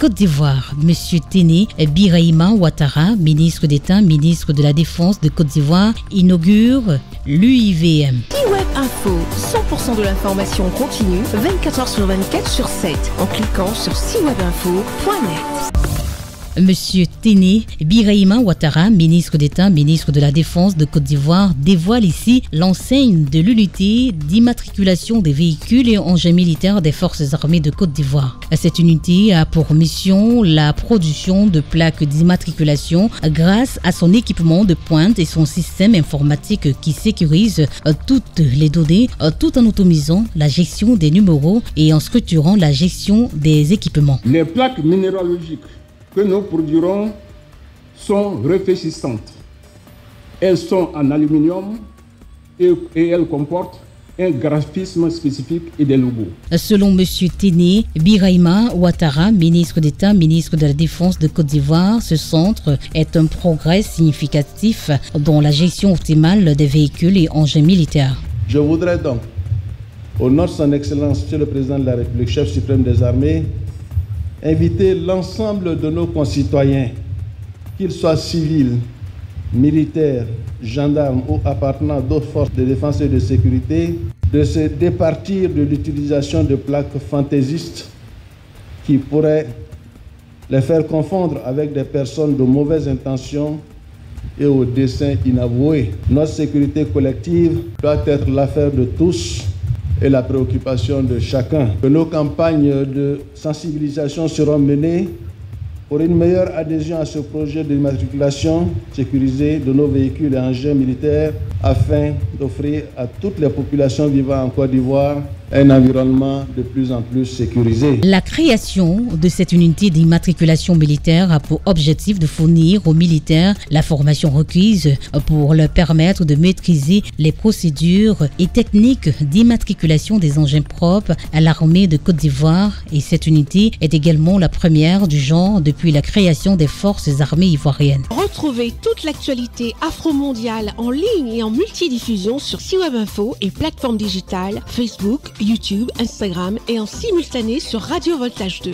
Côte d'Ivoire. Monsieur Téné Birahima Ouattara, ministre d'État, ministre de la Défense de Côte d'Ivoire, inaugure l'UIVM. C-Web Info, 100% de l'information continue, 24 heures sur 24 sur 7, en cliquant sur cwebinfo.net. Monsieur Téné Birahima Ouattara, ministre d'État, ministre de la Défense de Côte d'Ivoire, dévoile ici l'enseigne de l'unité d'immatriculation des véhicules et engins militaires des forces armées de Côte d'Ivoire. Cette unité a pour mission la production de plaques d'immatriculation grâce à son équipement de pointe et son système informatique qui sécurise toutes les données tout en automisant la gestion des numéros et en structurant la gestion des équipements. Les plaques minéralogiques que nous produirons sont réfléchissantes. Elles sont en aluminium et elles comportent un graphisme spécifique et des logos. Selon M. Téné Birahima Ouattara, ministre d'État, ministre de la Défense de Côte d'Ivoire, ce centre est un progrès significatif dans la gestion optimale des véhicules et engins militaires. Je voudrais donc, au nom de son Excellence, Monsieur le Président de la République, chef suprême des armées, inviter l'ensemble de nos concitoyens, qu'ils soient civils, militaires, gendarmes ou appartenant à d'autres forces de défense et de sécurité, de se départir de l'utilisation de plaques fantaisistes qui pourraient les faire confondre avec des personnes de mauvaises intentions et aux desseins inavoués. Notre sécurité collective doit être l'affaire de tous et la préoccupation de chacun. Que nos campagnes de sensibilisation seront menées pour une meilleure adhésion à ce projet d'immatriculation sécurisée de nos véhicules et engins militaires afin d'offrir à toutes les populations vivant en Côte d'Ivoire un environnement de plus en plus sécurisé. La création de cette unité d'immatriculation militaire a pour objectif de fournir aux militaires la formation requise pour leur permettre de maîtriser les procédures et techniques d'immatriculation des engins propres à l'armée de Côte d'Ivoire, et cette unité est également la première du genre depuis la création des forces armées ivoiriennes. Retrouvez toute l'actualité afro-mondiale en ligne et en multidiffusion sur C-Web Info et plateformes digitales Facebook, YouTube, Instagram et en simultané sur Radio Voltage 2.